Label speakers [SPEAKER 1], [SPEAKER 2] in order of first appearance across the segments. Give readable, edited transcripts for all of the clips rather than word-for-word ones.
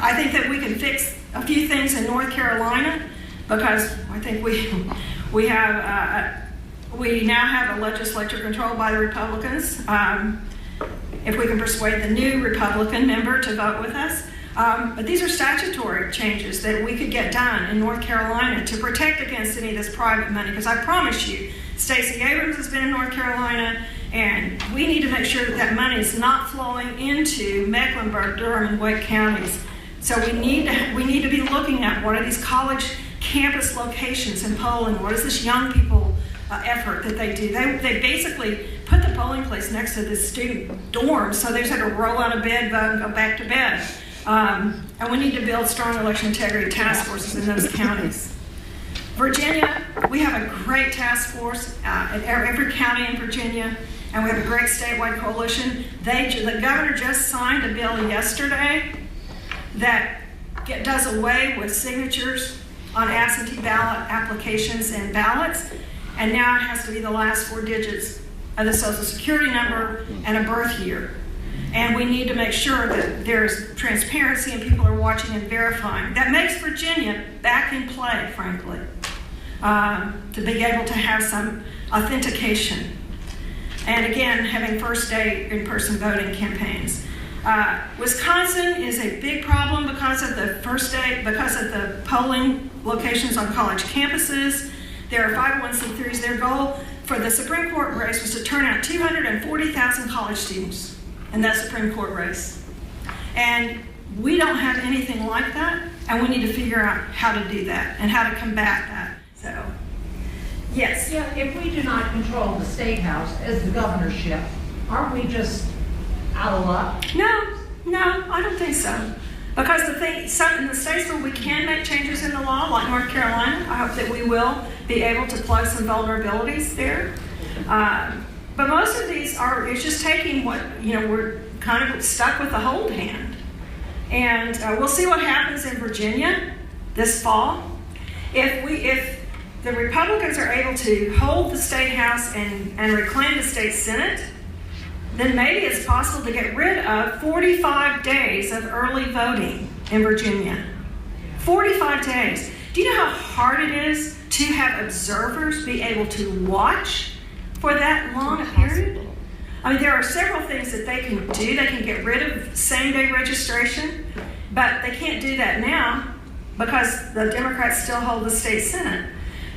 [SPEAKER 1] I think that we can fix a few things in North Carolina, because I think we now have a legislature controlled by the Republicans. If we can persuade the new Republican member to vote with us. But these are statutory changes that we could get done in North Carolina to protect against any of this private money. Because I promise you, Stacey Abrams has been in North Carolina, and we need to make sure that that money is not flowing into Mecklenburg, Durham, and Wake counties. So we need to be looking at what are these college campus locations in Poland. What is this young people effort that they do? They basically put the polling place next to the student dorms, so they just have to roll out of bed, vote, and go back to bed. And we need to build strong election integrity task forces in those counties. Virginia, we have a great task force in every county in Virginia, and we have a great statewide coalition. The governor just signed a bill yesterday that does away with signatures on absentee ballot applications and ballots, and now it has to be the last 4 digits of the Social Security number and a birth year. And we need to make sure that there's transparency and people are watching and verifying. That makes Virginia back in play, frankly, to be able to have some authentication. And again, having first day in-person voting campaigns. Wisconsin is a big problem because of the polling locations on college campuses. There are 501c3s. Their goal for the Supreme Court race was to turn out 240,000 college students in that Supreme Court race. And we don't have anything like that, and we need to figure out how to do that and how to combat that. So, yes?
[SPEAKER 2] Yeah, if we do not control the State House as the governorship, aren't we just out of luck?
[SPEAKER 1] No, I don't think so. Because in the states where we can make changes in the law, like North Carolina, I hope that we will be able to plug some vulnerabilities there. But most of these it's just taking we're kind of stuck with the hold hand. And we'll see what happens in Virginia this fall. If the Republicans are able to hold the State House and reclaim the State Senate, then maybe it's possible to get rid of 45 days of early voting in Virginia. 45 days. Do you know how hard it is to have observers be able to watch for that long a period? I mean, there are several things that they can do. They can get rid of same-day registration, but they can't do that now because the Democrats still hold the state Senate.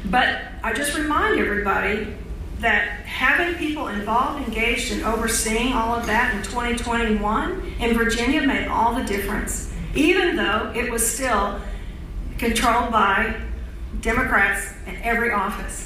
[SPEAKER 1] But I just remind everybody that having people involved, engaged, and overseeing all of that in 2021 in Virginia made all the difference, even though it was still controlled by Democrats in every office.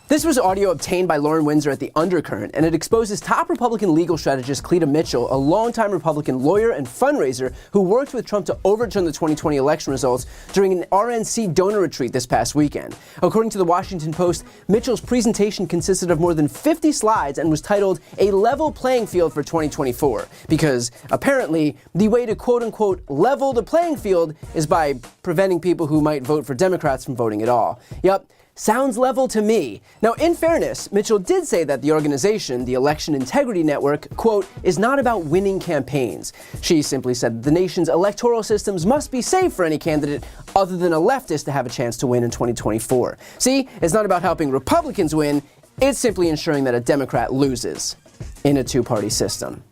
[SPEAKER 3] This was audio obtained by Lauren Windsor at The Undercurrent, and it exposes top Republican legal strategist Cleta Mitchell, a longtime Republican lawyer and fundraiser who worked with Trump to overturn the 2020 election results during an RNC donor retreat this past weekend. According to the Washington Post, Mitchell's presentation consisted of more than 50 slides and was titled "A Level Playing Field for 2024, because apparently the way to quote-unquote level the playing field is by preventing people who might vote for Democrats from voting at all. Yep. Sounds level to me. Now, in fairness, Mitchell did say that the organization, the Election Integrity Network, quote, is not about winning campaigns. She simply said the nation's electoral systems must be safe for any candidate other than a leftist to have a chance to win in 2024. See, it's not about helping Republicans win, it's simply ensuring that a Democrat loses in a two-party system.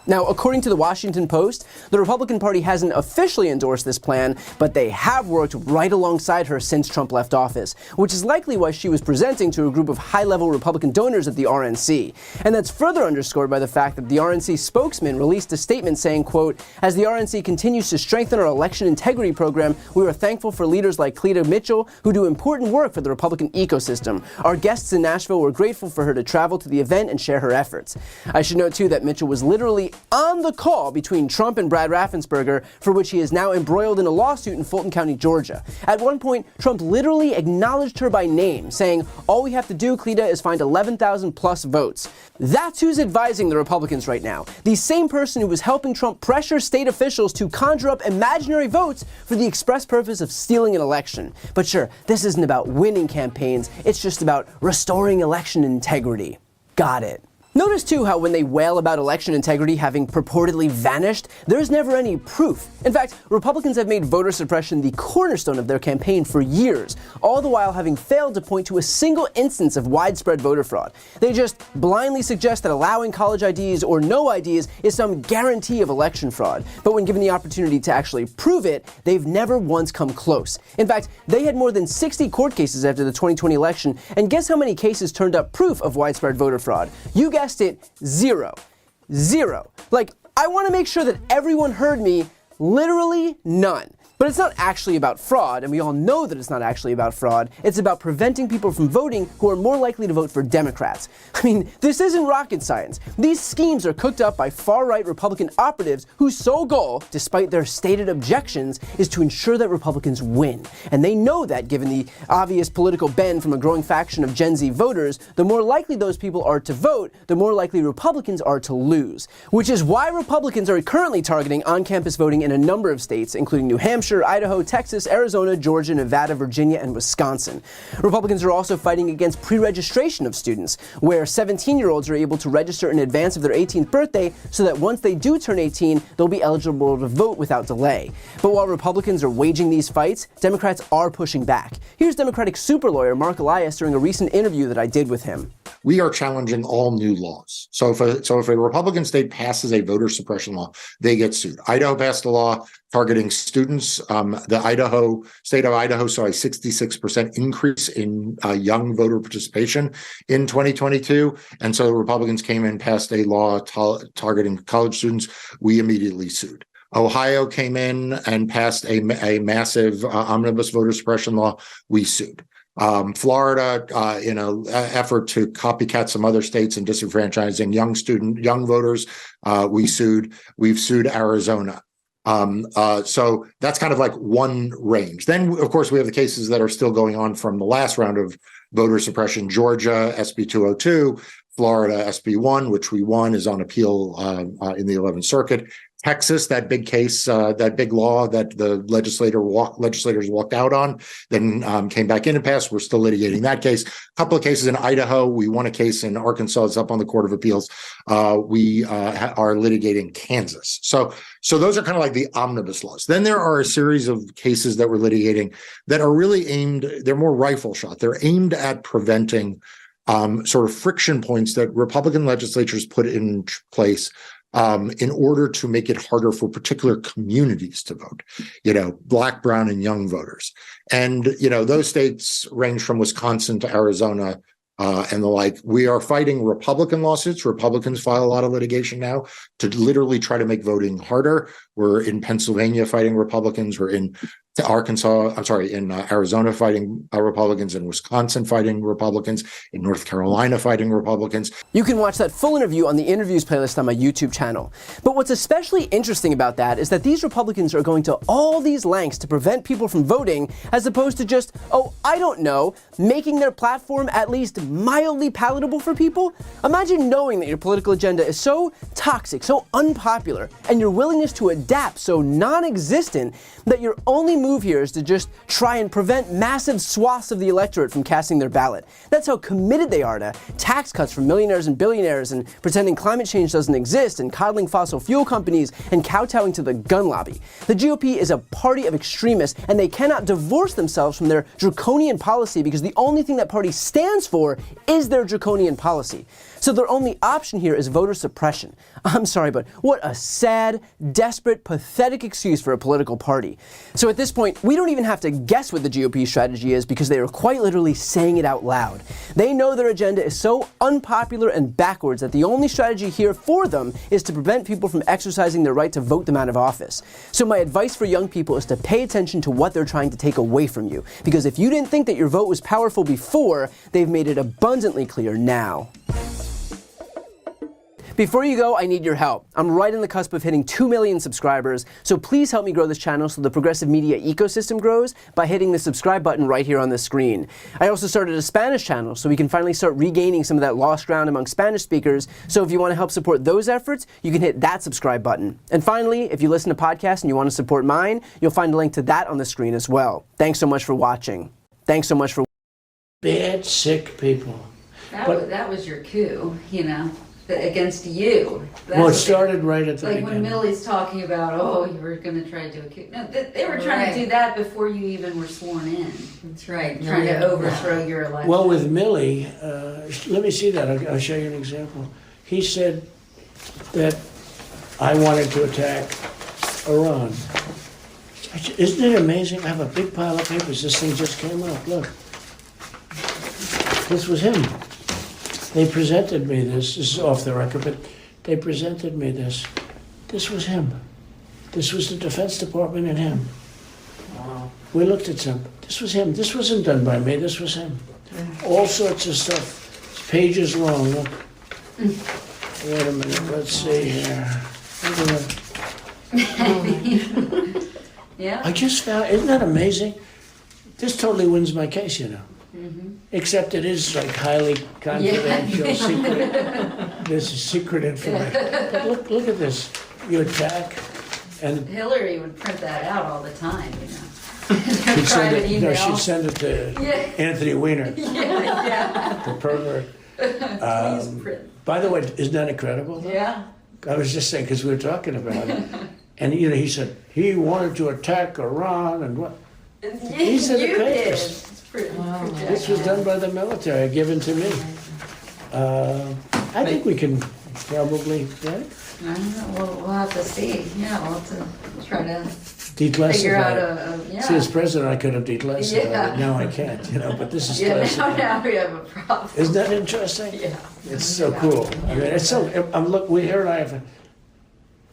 [SPEAKER 3] Now, according to the Washington Post, the Republican Party hasn't officially endorsed this plan, but they have worked right alongside her since Trump left office, which is likely why she was presenting to a group of high-level Republican donors at the RNC. And that's further underscored by the fact that the RNC spokesman released a statement saying, quote, "As the RNC continues to strengthen our election integrity program, we are thankful for leaders like Cleta Mitchell, who do important work for the Republican ecosystem. Our guests in Nashville were grateful for her to travel to the event and share her efforts." I should note, too, that Mitchell was literally on the call between Trump and Brad Raffensperger, for which he is now embroiled in a lawsuit in Fulton County, Georgia. At one point, Trump literally acknowledged her by name, saying, "All we have to do, Cleta, is find 11,000 plus votes." That's who's advising the Republicans right now. The same person who was helping Trump pressure state officials to conjure up imaginary votes for the express purpose of stealing an election. But sure, this isn't about winning campaigns, it's just about restoring election integrity. Got it. Notice too how when they wail about election integrity having purportedly vanished, there's never any proof. In fact, Republicans have made voter suppression the cornerstone of their campaign for years, all the while having failed to point to a single instance of widespread voter fraud. They just blindly suggest that allowing college IDs or no IDs is some guarantee of election fraud. But when given the opportunity to actually prove it, they've never once come close. In fact, they had more than 60 court cases after the 2020 election, and guess how many cases turned up proof of widespread voter fraud? You guessed it, zero. Zero. Like, I want to make sure that everyone heard me, literally none. But it's not actually about fraud, and we all know that it's not actually about fraud. It's about preventing people from voting who are more likely to vote for Democrats. I mean, this isn't rocket science. These schemes are cooked up by far-right Republican operatives whose sole goal, despite their stated objections, is to ensure that Republicans win. And they know that, given the obvious political bend from a growing faction of Gen Z voters, the more likely those people are to vote, the more likely Republicans are to lose. Which is why Republicans are currently targeting on-campus voting in a number of states, including New Hampshire, Idaho, Texas, Arizona, Georgia, Nevada, Virginia, and Wisconsin. Republicans are also fighting against pre-registration of students, where 17-year-olds are able to register in advance of their 18th birthday so that once they do turn 18, they'll be eligible to vote without delay. But while Republicans are waging these fights, Democrats are pushing back. Here's Democratic super lawyer Mark Elias during a recent interview that I did with him.
[SPEAKER 4] We are challenging all new laws. So if a Republican state passes a voter suppression law, they get sued. Idaho passed a law targeting students. The state of Idaho saw a 66% increase in young voter participation in 2022. And so the Republicans came in, passed a law targeting college students. We immediately sued. Ohio came in and passed a massive omnibus voter suppression law. We sued. Florida, in an effort to copycat some other states and disenfranchising young voters, we sued. We've sued Arizona. So that's kind of like one range. Then, of course, we have the cases that are still going on from the last round of voter suppression. Georgia, SB 202, Florida, SB 1, which we won, is on appeal in the 11th Circuit. Texas, that big case, that big law that the legislators walked out on, then came back in and passed. We're still litigating that case. A couple of cases in Idaho. We won a case in Arkansas. It's up on the Court of Appeals. We are litigating Kansas. So those are kind of like the omnibus laws. Then there are a series of cases that we're litigating that are really aimed, they're more rifle shot. They're aimed at preventing sort of friction points that Republican legislatures put in place in order to make it harder for particular communities to vote, Black, brown, and young voters. And, those states range from Wisconsin to Arizona and the like. We are fighting Republican lawsuits. Republicans file a lot of litigation now to literally try to make voting harder. We're in Pennsylvania fighting Republicans. We're in Arizona fighting Republicans, in Wisconsin fighting Republicans, in North Carolina fighting Republicans.
[SPEAKER 3] You can watch that full interview on the interviews playlist on my YouTube channel. But what's especially interesting about that is that these Republicans are going to all these lengths to prevent people from voting, as opposed to just, making their platform at least mildly palatable for people. Imagine knowing that your political agenda is so toxic, so unpopular, and your willingness to adapt so non-existent that your only move here is to just try and prevent massive swaths of the electorate from casting their ballot. That's how committed they are to tax cuts for millionaires and billionaires, and pretending climate change doesn't exist, and coddling fossil fuel companies, and kowtowing to the gun lobby. The GOP is a party of extremists, and they cannot divorce themselves from their draconian policy because the only thing that party stands for is their draconian policy. So their only option here is voter suppression. I'm sorry, but what a sad, desperate, pathetic excuse for a political party. So at this point, we don't even have to guess what the GOP strategy is because they are quite literally saying it out loud. They know their agenda is so unpopular and backwards that the only strategy here for them is to prevent people from exercising their right to vote them out of office. So my advice for young people is to pay attention to what they're trying to take away from you. Because if you didn't think that your vote was powerful before, they've made it abundantly clear now. Before you go, I need your help. I'm right on the cusp of hitting 2 million subscribers, so please help me grow this channel so the progressive media ecosystem grows by hitting the subscribe button right here on the screen. I also started a Spanish channel so we can finally start regaining some of that lost ground among Spanish speakers, so if you want to help support those efforts, you can hit that subscribe button. And finally, if you listen to podcasts and you want to support mine, you'll find a link to that on the screen as well. Thanks so much for watching. Thanks so much for...
[SPEAKER 5] Bad, sick people.
[SPEAKER 6] That was your coup,
[SPEAKER 5] against you. That's
[SPEAKER 6] Well, it
[SPEAKER 5] what
[SPEAKER 6] started right at the
[SPEAKER 5] like
[SPEAKER 6] beginning.
[SPEAKER 5] when Millie's talking about, oh, you were going to try to do a coup. No, they were trying to do that before you even were sworn in.
[SPEAKER 7] That's right.
[SPEAKER 5] Trying to overthrow your election.
[SPEAKER 6] Well, with Millie, let me see that. I'll show you an example. He said that I wanted to attack Iran. Isn't it amazing? I have a big pile of papers. This thing just came up. Look. This was him. They presented me this. This is off the record, but they presented me this. This was him. This was the Defense Department and him.
[SPEAKER 7] Wow.
[SPEAKER 6] We looked at him. This was him. This wasn't done by me. This was him. All sorts of stuff. It's pages long. Look. Wait a minute. Let's see here. Look at that.
[SPEAKER 5] Yeah.
[SPEAKER 6] I just found, isn't that amazing? This totally wins my case, you know. Except it is like highly confidential, secret. This is secret information. But look at this. You attack, and
[SPEAKER 5] Hillary would print that out all the time, you know.
[SPEAKER 6] she'd send
[SPEAKER 5] Private
[SPEAKER 6] it. No,
[SPEAKER 5] email.
[SPEAKER 6] she'd send it to
[SPEAKER 5] Yeah.
[SPEAKER 6] Anthony Weiner,
[SPEAKER 5] Yeah.
[SPEAKER 6] the pervert.
[SPEAKER 5] Please print.
[SPEAKER 6] By the way, isn't that incredible?
[SPEAKER 5] Yeah.
[SPEAKER 6] I was just saying because we were talking about it, and you know, he said he wanted to attack Iran and what. These are the
[SPEAKER 5] You did.
[SPEAKER 6] papers.
[SPEAKER 5] It's pretty
[SPEAKER 6] This was done by the military, given to me. I think we can probably, right?
[SPEAKER 5] I don't know. We'll have to see. Yeah, we'll have to try to
[SPEAKER 6] Declassify
[SPEAKER 5] figure out
[SPEAKER 6] it.
[SPEAKER 5] yeah.
[SPEAKER 6] See, as president, I could have declassified
[SPEAKER 5] Yeah.
[SPEAKER 6] it. Now I can't, you know, but this is
[SPEAKER 5] Yeah,
[SPEAKER 6] classified.
[SPEAKER 5] now we have a problem.
[SPEAKER 6] Isn't that interesting?
[SPEAKER 5] Yeah.
[SPEAKER 6] It's so cool. I mean, it's so, we here and I have,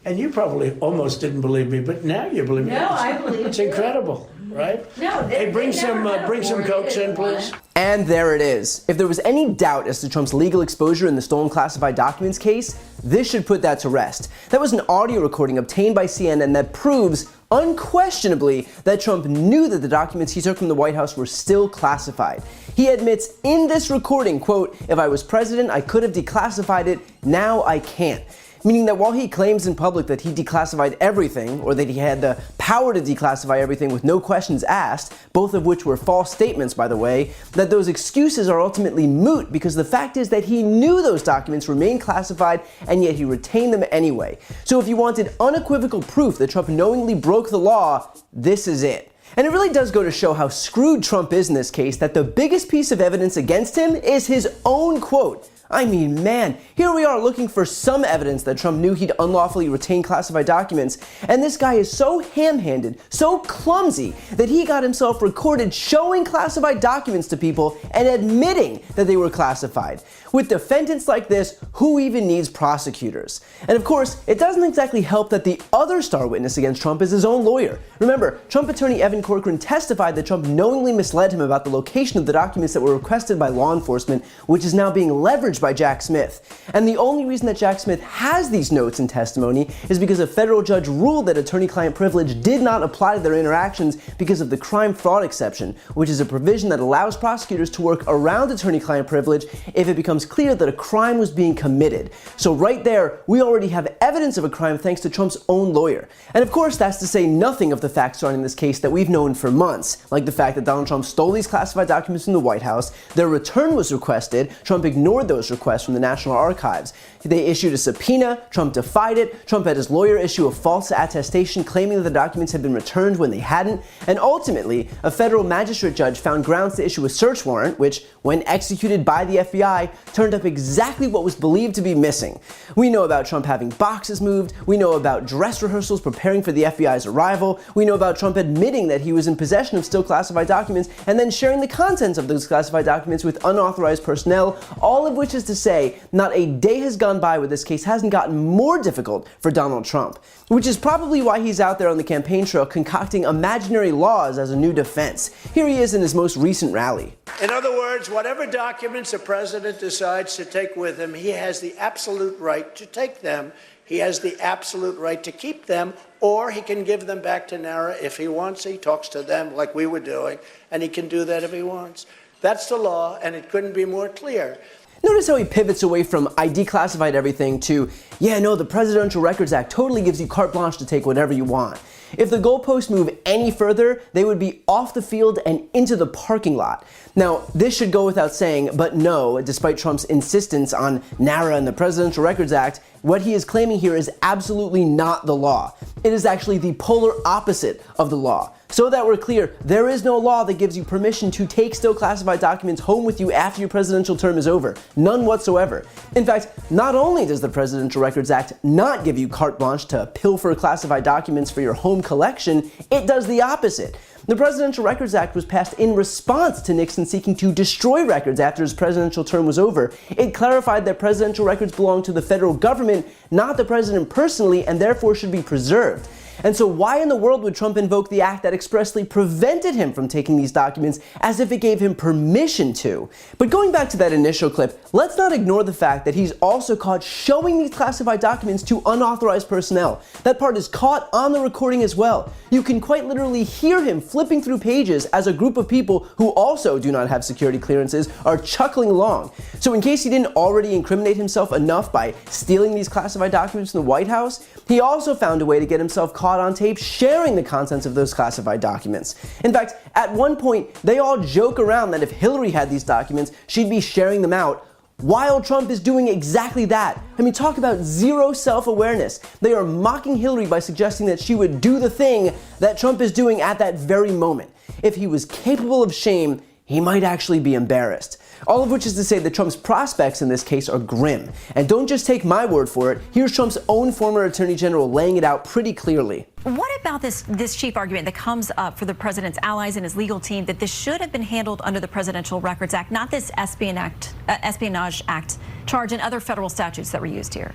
[SPEAKER 6] and you probably almost didn't believe me, but now you believe me.
[SPEAKER 5] No, I believe
[SPEAKER 6] It's
[SPEAKER 5] you.
[SPEAKER 6] incredible, right?
[SPEAKER 5] No,
[SPEAKER 6] Hey, bring some Cokes in, please.
[SPEAKER 3] And there it is. If there was any doubt as to Trump's legal exposure in the stolen classified documents case, this should put that to rest. That was an audio recording obtained by CNN that proves unquestionably that Trump knew that the documents he took from the White House were still classified. He admits in this recording, quote, "If I was president, I could have declassified it. Now I can't." Meaning that while he claims in public that he declassified everything, or that he had the power to declassify everything with no questions asked, both of which were false statements, by the way, that those excuses are ultimately moot because the fact is that he knew those documents remained classified and yet he retained them anyway. So if you wanted unequivocal proof that Trump knowingly broke the law, this is it. And it really does go to show how screwed Trump is in this case that the biggest piece of evidence against him is his own quote. I mean, man, here we are looking for some evidence that Trump knew he'd unlawfully retain classified documents, and this guy is so ham-handed, so clumsy, that he got himself recorded showing classified documents to people and admitting that they were classified. With defendants like this, who even needs prosecutors? And of course, it doesn't exactly help that the other star witness against Trump is his own lawyer. Remember, Trump attorney Evan Corcoran testified that Trump knowingly misled him about the location of the documents that were requested by law enforcement, which is now being leveraged by Jack Smith. And the only reason that Jack Smith has these notes in testimony is because a federal judge ruled that attorney-client privilege did not apply to their interactions because of the crime-fraud exception, which is a provision that allows prosecutors to work around attorney-client privilege if it becomes clear that a crime was being committed. So right there, we already have evidence of a crime thanks to Trump's own lawyer. And of course, that's to say nothing of the facts surrounding this case that we've known for months, like the fact that Donald Trump stole these classified documents from the White House, their return was requested, Trump ignored those requests from the National Archives. They issued a subpoena, Trump defied it, Trump had his lawyer issue a false attestation claiming that the documents had been returned when they hadn't, and ultimately, a federal magistrate judge found grounds to issue a search warrant, which, when executed by the FBI, turned up exactly what was believed to be missing. We know about Trump having boxes moved, we know about dress rehearsals preparing for the FBI's arrival, we know about Trump admitting that he was in possession of still classified documents and then sharing the contents of those classified documents with unauthorized personnel, all of which is to say, not a day has gone by where this case hasn't gotten more difficult for Donald Trump, which is probably why he's out there on the campaign trail concocting imaginary laws as a new defense. Here he is in his most recent rally.
[SPEAKER 6] In other words, whatever documents a president decides to take with him, he has the absolute right to take them. He has the absolute right to keep them, or he can give them back to NARA if he wants. He talks to them like we were doing, and he can do that if he wants. That's the law, and it couldn't be more clear.
[SPEAKER 3] Notice how he pivots away from "I declassified everything" to, yeah, no, the Presidential Records Act totally gives you carte blanche to take whatever you want. If the goalposts move any further, they would be off the field and into the parking lot. Now, this should go without saying, but no, despite Trump's insistence on NARA and the Presidential Records Act, what he is claiming here is absolutely not the law. It is actually the polar opposite of the law. So that we're clear, there is no law that gives you permission to take still classified documents home with you after your presidential term is over. None whatsoever. In fact, not only does the Presidential Records Act not give you carte blanche to pilfer classified documents for your home collection, it does the opposite. The Presidential Records Act was passed in response to Nixon seeking to destroy records after his presidential term was over. It clarified that presidential records belong to the federal government, not the president personally, and therefore should be preserved. And so why in the world would Trump invoke the act that expressly prevented him from taking these documents as if it gave him permission to? But going back to that initial clip, let's not ignore the fact that he's also caught showing these classified documents to unauthorized personnel. That part is caught on the recording as well. You can quite literally hear him flipping through pages as a group of people who also do not have security clearances are chuckling along. So in case he didn't already incriminate himself enough by stealing these classified documents from the White House, he also found a way to get himself caught on tape sharing the contents of those classified documents. In fact, at one point, they all joke around that if Hillary had these documents, she'd be sharing them out, while Trump is doing exactly that. I mean, talk about zero self-awareness. They are mocking Hillary by suggesting that she would do the thing that Trump is doing at that very moment. If he was capable of shame, he might actually be embarrassed. All of which is to say that Trump's prospects in this case are grim. And don't just take my word for it. Here's Trump's own former Attorney General laying it out pretty clearly.
[SPEAKER 8] What about this chief argument that comes up for the president's allies and his legal team that this should have been handled under the Presidential Records Act, not this Espionage Act charge and other federal statutes that were used here?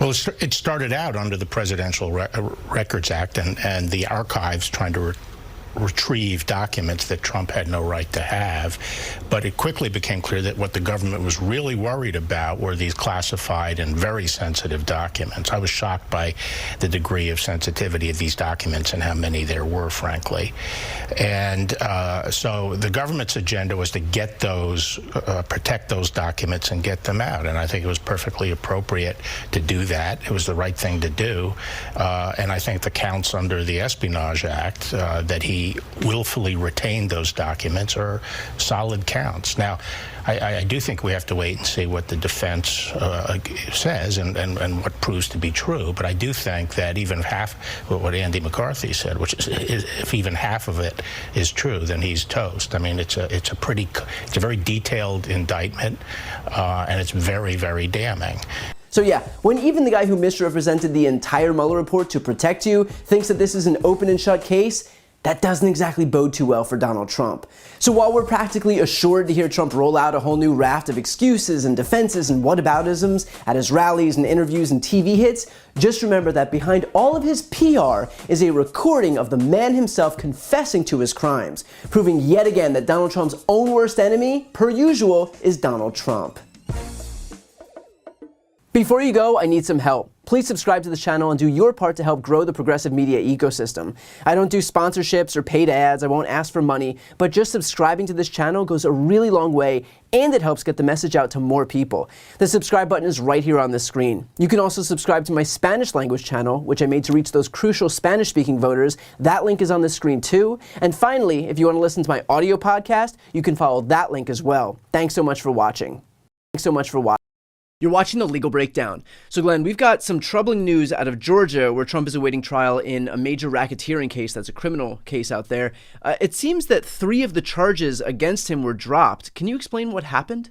[SPEAKER 9] Well, it started out under the Presidential Records Act and the archives trying to retrieve documents that Trump had no right to have. But it quickly became clear that what the government was really worried about were these classified and very sensitive documents. I was shocked by the degree of sensitivity of these documents and how many there were, frankly. And so the government's agenda was to get those, protect those documents and get them out. And I think it was perfectly appropriate to do that. It was the right thing to do. And I think the counts under the Espionage Act that he willfully retained those documents are solid counts. Now, I do think we have to wait and see what the defense says and what proves to be true. But I do think that even half what Andy McCarthy said, which is if even half of it is true, then he's toast. I mean, it's a very detailed indictment, and it's very, very damning.
[SPEAKER 3] So yeah, when even the guy who misrepresented the entire Mueller report to protect you thinks that this is an open and shut case, that doesn't exactly bode too well for Donald Trump. So while we're practically assured to hear Trump roll out a whole new raft of excuses and defenses and whataboutisms at his rallies and interviews and TV hits, just remember that behind all of his PR is a recording of the man himself confessing to his crimes, proving yet again that Donald Trump's own worst enemy, per usual, is Donald Trump. Before you go, I need some help. Please subscribe to the channel and do your part to help grow the progressive media ecosystem. I don't do sponsorships or paid ads, I won't ask for money, but just subscribing to this channel goes a really long way, and it helps get the message out to more people. The subscribe button is right here on the screen. You can also subscribe to my Spanish language channel, which I made to reach those crucial Spanish-speaking voters. That link is on the screen too. And finally, if you want to listen to my audio podcast, you can follow that link as well. Thanks so much for watching. You're watching The Legal Breakdown. So Glenn, we've got some troubling news out of Georgia where Trump is awaiting trial in a major racketeering case. That's a criminal case out there. It seems that 3 of the charges against him were dropped. Can you explain what happened?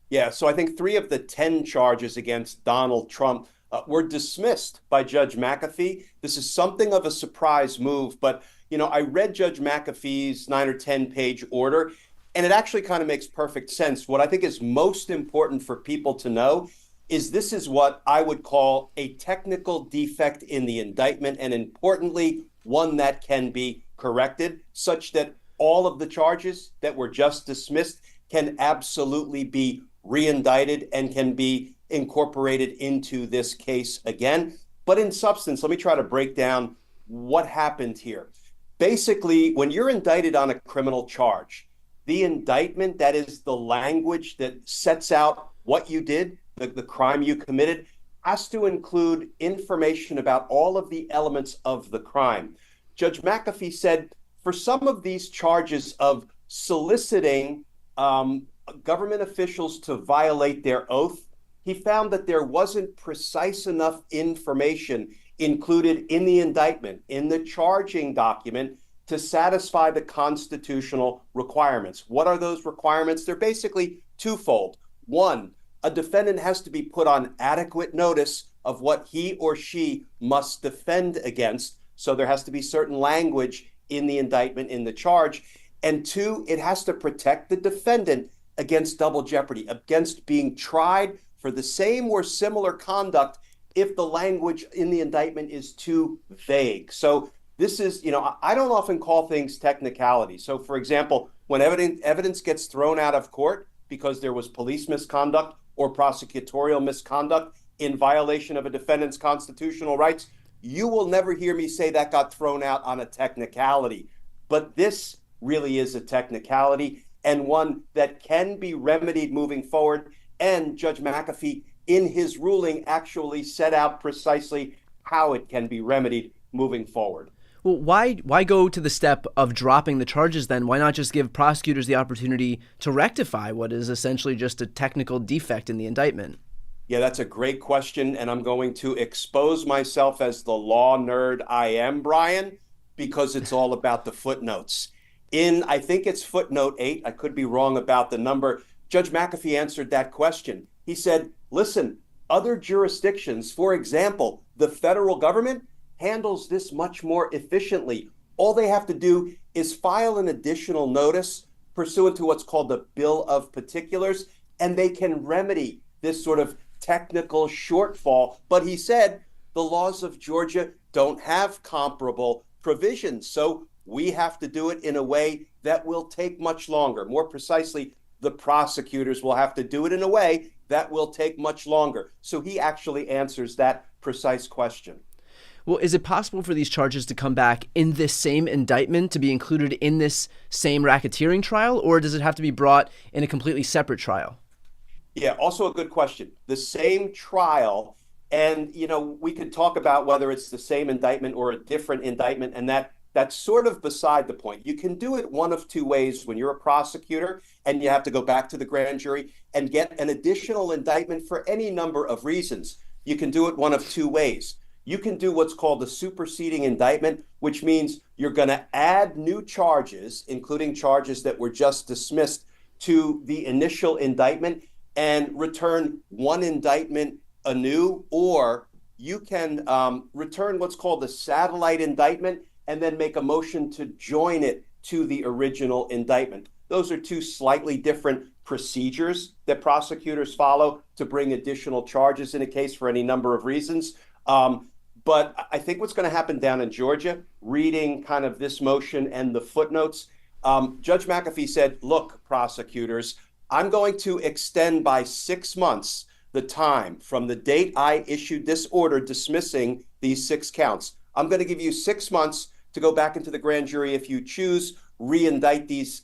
[SPEAKER 10] Yeah, so I think 3 of the 10 charges against Donald Trump were dismissed by Judge McAfee. This is something of a surprise move, but I read Judge McAfee's 9 or 10 page order, and it actually kind of makes perfect sense. What I think is most important for people to know is this is what I would call a technical defect in the indictment, and importantly, one that can be corrected such that all of the charges that were just dismissed can absolutely be re-indicted and can be incorporated into this case again. But in substance, let me try to break down what happened here. Basically, when you're indicted on a criminal charge, the indictment, that is the language that sets out what you did, the crime you committed, has to include information about all of the elements of the crime. Judge McAfee said for some of these charges of soliciting government officials to violate their oath, he found that there wasn't precise enough information included in the indictment, in the charging document, to satisfy the constitutional requirements. What are those requirements? They're basically twofold. One, a defendant has to be put on adequate notice of what he or she must defend against. So there has to be certain language in the indictment, in the charge. And two, it has to protect the defendant against double jeopardy, against being tried for the same or similar conduct if the language in the indictment is too vague. So this is, I don't often call things technicality. So for example, when evidence gets thrown out of court because there was police misconduct or prosecutorial misconduct in violation of a defendant's constitutional rights, you will never hear me say that got thrown out on a technicality. But this really is a technicality, and one that can be remedied moving forward. And Judge McAfee, in his ruling, actually set out precisely how it can be remedied moving forward.
[SPEAKER 3] Well, why go to the step of dropping the charges then? Why not just give prosecutors the opportunity to rectify what is essentially just a technical defect in the indictment?
[SPEAKER 10] Yeah, that's a great question, and I'm going to expose myself as the law nerd I am, Brian, because it's all about the footnotes. I think it's footnote 8, I could be wrong about the number, Judge McAfee answered that question. He said, listen, other jurisdictions, for example, the federal government, handles this much more efficiently. All they have to do is file an additional notice pursuant to what's called the Bill of Particulars, and they can remedy this sort of technical shortfall. But he said the laws of Georgia don't have comparable provisions, so we have to do it in a way that will take much longer. More precisely, the prosecutors will have to do it in a way that will take much longer. So he actually answers that precise question.
[SPEAKER 3] Well, is it possible for these charges to come back in this same indictment, to be included in this same racketeering trial, or does it have to be brought in a completely separate trial?
[SPEAKER 10] Yeah, also a good question. The same trial, and we could talk about whether it's the same indictment or a different indictment, and that's sort of beside the point. You can do it one of two ways when you're a prosecutor and you have to go back to the grand jury and get an additional indictment for any number of reasons. You can do it one of two ways. You can do what's called a superseding indictment, which means you're going to add new charges, including charges that were just dismissed, to the initial indictment and return one indictment anew, or you can return what's called a satellite indictment and then make a motion to join it to the original indictment. Those are two slightly different procedures that prosecutors follow to bring additional charges in a case for any number of reasons. But I think what's going to happen down in Georgia, reading kind of this motion and the footnotes, Judge McAfee said, look, prosecutors, I'm going to extend by 6 months the time from the date I issued this order dismissing these 6 counts. I'm going to give you 6 months to go back into the grand jury if you choose, re-indict these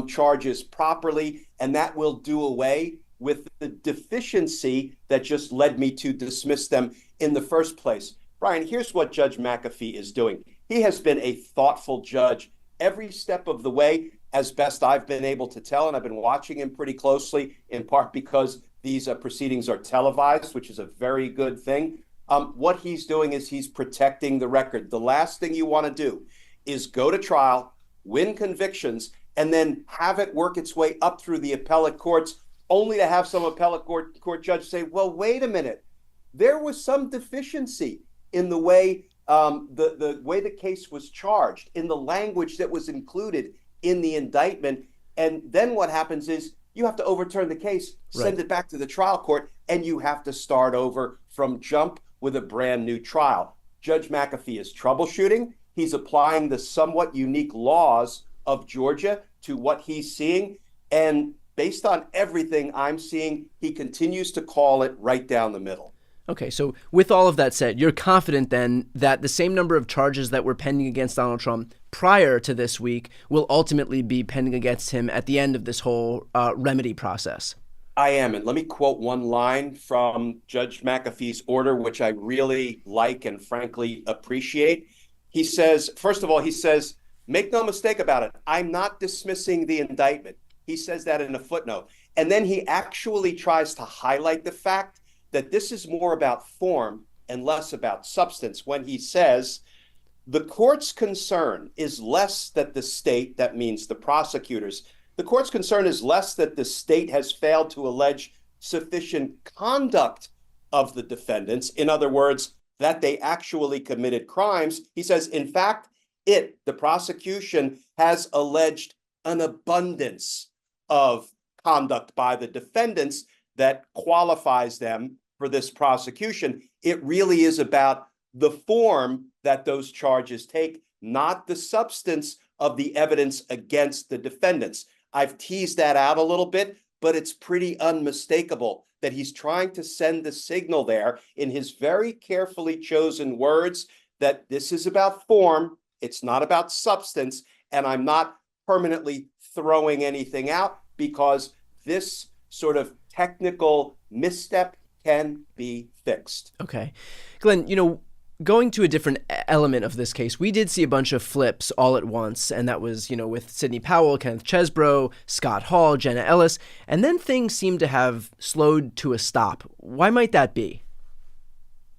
[SPEAKER 10] charges properly, and that will do away with the deficiency that just led me to dismiss them in the first place. Brian, here's what Judge McAfee is doing. He has been a thoughtful judge every step of the way, as best I've been able to tell, and I've been watching him pretty closely, in part because these proceedings are televised, which is a very good thing. What he's doing is he's protecting the record. The last thing you want to do is go to trial, win convictions, and then have it work its way up through the appellate courts, only to have some appellate court judge say, well, wait a minute, there was some deficiency in the way the way the case was charged, in the language that was included in the indictment. And then what happens is you have to overturn the case, send it back to the trial court, and you have to start over from jump with a brand new trial. Judge McAfee is troubleshooting. He's applying the somewhat unique laws of Georgia to what he's seeing. And based on everything I'm seeing, he continues to call it right down the middle.
[SPEAKER 3] Okay, so with all of that said, you're confident then that the same number of charges that were pending against Donald Trump prior to this week will ultimately be pending against him at the end of this whole remedy process?
[SPEAKER 10] I am. And let me quote one line from Judge McAfee's order, which I really like and frankly appreciate. He says, first of all, he says, make no mistake about it, I'm not dismissing the indictment. He says that in a footnote. And then he actually tries to highlight the fact that this is more about form and less about substance when he says, the court's concern is less that the state, that means the prosecutors, the court's concern is less that the state has failed to allege sufficient conduct of the defendants. In other words, that they actually committed crimes. He says, in fact, the prosecution, has alleged an abundance of conduct by the defendants that qualifies them for this prosecution. It really is about the form that those charges take, not the substance of the evidence against the defendants. I've teased that out a little bit, but it's pretty unmistakable that he's trying to send the signal there in his very carefully chosen words that this is about form, it's not about substance, and I'm not permanently throwing anything out because this sort of technical misstep can be fixed.
[SPEAKER 3] Okay. Glenn, going to a different element of this case, we did see a bunch of flips all at once, and that was, with Sidney Powell, Kenneth Chesbrough, Scott Hall, Jenna Ellis, and then things seem to have slowed to a stop. Why might that be?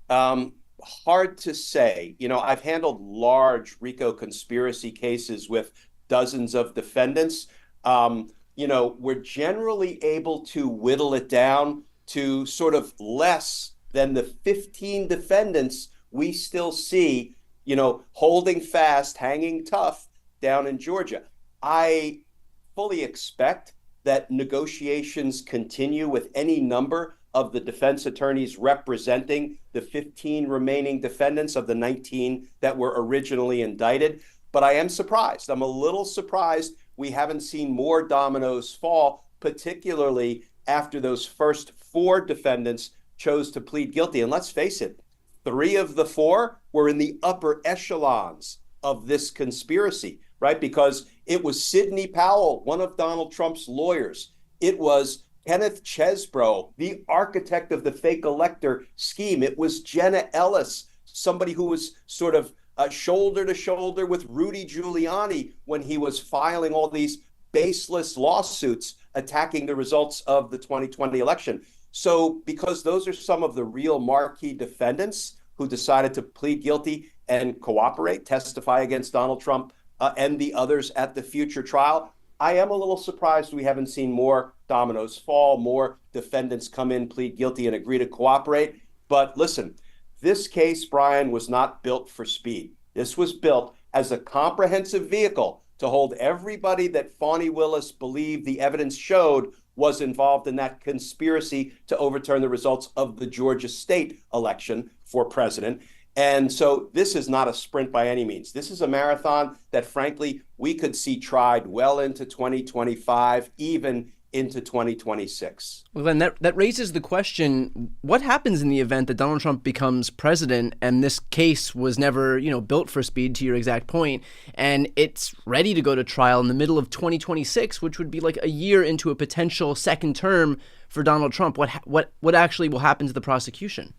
[SPEAKER 10] Hard to say. I've handled large RICO conspiracy cases with dozens of defendants. We're generally able to whittle it down to sort of less than the 15 defendants we still see, holding fast, hanging tough down in Georgia. I fully expect that negotiations continue with any number of the defense attorneys representing the 15 remaining defendants of the 19 that were originally indicted. But I am surprised. I'm a little surprised we haven't seen more dominoes fall, particularly after those first 4 defendants chose to plead guilty. And let's face it, 3 of the 4 were in the upper echelons of this conspiracy, right? Because it was Sidney Powell, one of Donald Trump's lawyers. It was Kenneth Chesbrough, the architect of the fake elector scheme. It was Jenna Ellis, somebody who was sort of shoulder to shoulder with Rudy Giuliani when he was filing all these baseless lawsuits attacking the results of the 2020 election. So because those are some of the real marquee defendants who decided to plead guilty and cooperate, testify against Donald Trump and the others at the future trial, I am a little surprised we haven't seen more dominoes fall, more defendants come in, plead guilty, and agree to cooperate. But listen, this case, Brian, was not built for speed. This was built as a comprehensive vehicle to hold everybody that Fani Willis believed the evidence showed was involved in that conspiracy to overturn the results of the Georgia state election for president. And so this is not a sprint by any means. This is a marathon that, frankly, we could see tried well into 2025, even into 2026.
[SPEAKER 3] Well, then that raises the question, what happens in the event that Donald Trump becomes president and this case was never, built for speed, to your exact point, and it's ready to go to trial in the middle of 2026, which would be like a year into a potential second term for Donald Trump? What actually will happen to the prosecution?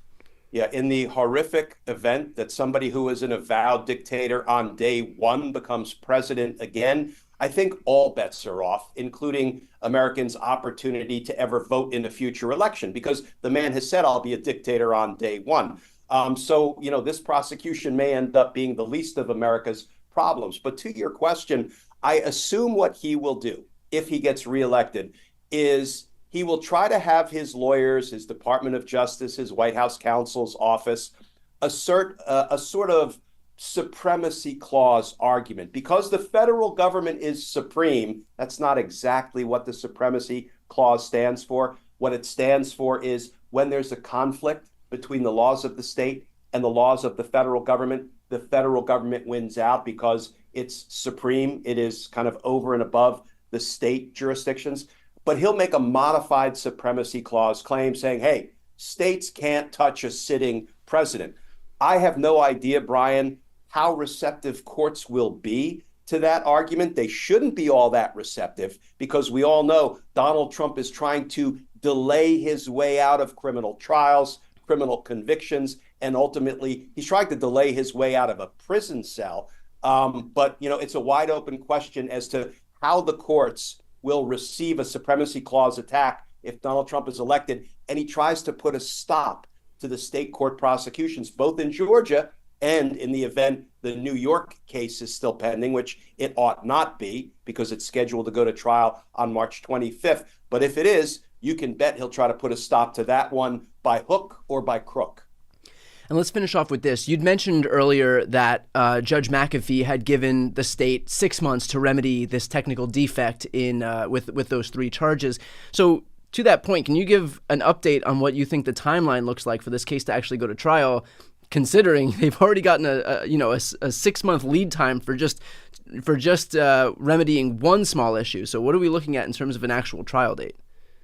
[SPEAKER 10] Yeah, in the horrific event that somebody who is an avowed dictator on day one becomes president again, I think all bets are off, including Americans' opportunity to ever vote in a future election, because the man has said, I'll be a dictator on day one. So, this prosecution may end up being the least of America's problems. But to your question, I assume what he will do if he gets reelected is he will try to have his lawyers, his Department of Justice, his White House counsel's office assert a sort of supremacy clause argument. Because the federal government is supreme, that's not exactly what the supremacy clause stands for. What it stands for is when there's a conflict between the laws of the state and the laws of the federal government wins out because it's supreme. It is kind of over and above the state jurisdictions. But he'll make a modified supremacy clause claim saying, hey, states can't touch a sitting president. I have no idea, Brian, how receptive courts will be to that argument. They shouldn't be all that receptive because we all know Donald Trump is trying to delay his way out of criminal trials, criminal convictions, and ultimately he's trying to delay his way out of a prison cell. But, it's a wide open question as to how the courts will receive a supremacy clause attack if Donald Trump is elected, and he tries to put a stop to the state court prosecutions, both in Georgia and in the event the New York case is still pending, which it ought not be because it's scheduled to go to trial on March 25th. But if it is, you can bet he'll try to put a stop to that one by hook or by crook.
[SPEAKER 3] And let's finish off with this. You'd mentioned earlier that Judge McAfee had given the state 6 months to remedy this technical defect in with those 3 charges. So to that point, can you give an update on what you think the timeline looks like for this case to actually go to trial, considering they've already gotten a 6-month lead time for just remedying one small issue? So what are we looking at in terms of an actual trial date?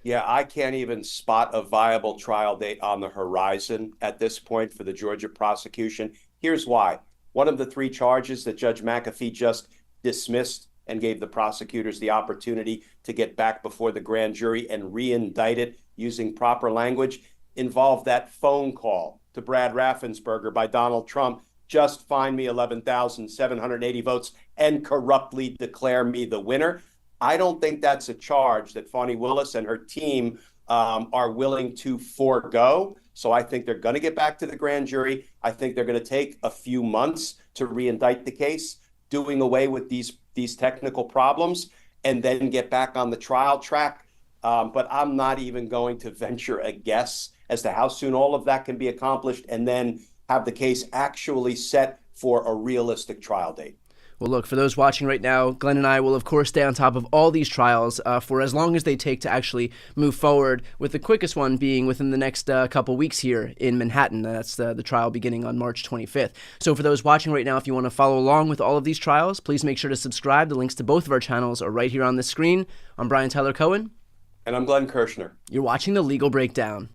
[SPEAKER 10] Yeah, I can't even spot a viable trial date on the horizon at this point for the Georgia prosecution. Here's why. One of the 3 charges that Judge McAfee just dismissed and gave the prosecutors the opportunity to get back before the grand jury and re-indict it using proper language involved that phone call to Brad Raffensperger by Donald Trump, just find me 11,780 votes and corruptly declare me the winner. I don't think that's a charge that Fani Willis and her team are willing to forego. So I think they're going to get back to the grand jury. I think they're going to take a few months to re-indict the case, doing away with these technical problems, and then get back on the trial track. But I'm not even going to venture a guess as to how soon all of that can be accomplished and then have the case actually set for a realistic trial date.
[SPEAKER 3] Well, look, for those watching right now, Glenn and I will, of course, stay on top of all these trials for as long as they take to actually move forward, with the quickest one being within the next couple weeks here in Manhattan. That's the trial beginning on March 25th. So for those watching right now, if you want to follow along with all of these trials, please make sure to subscribe. The links to both of our channels are right here on the screen. I'm Brian Tyler Cohen.
[SPEAKER 10] And I'm Glenn Kirshner.
[SPEAKER 3] You're watching The Legal Breakdown.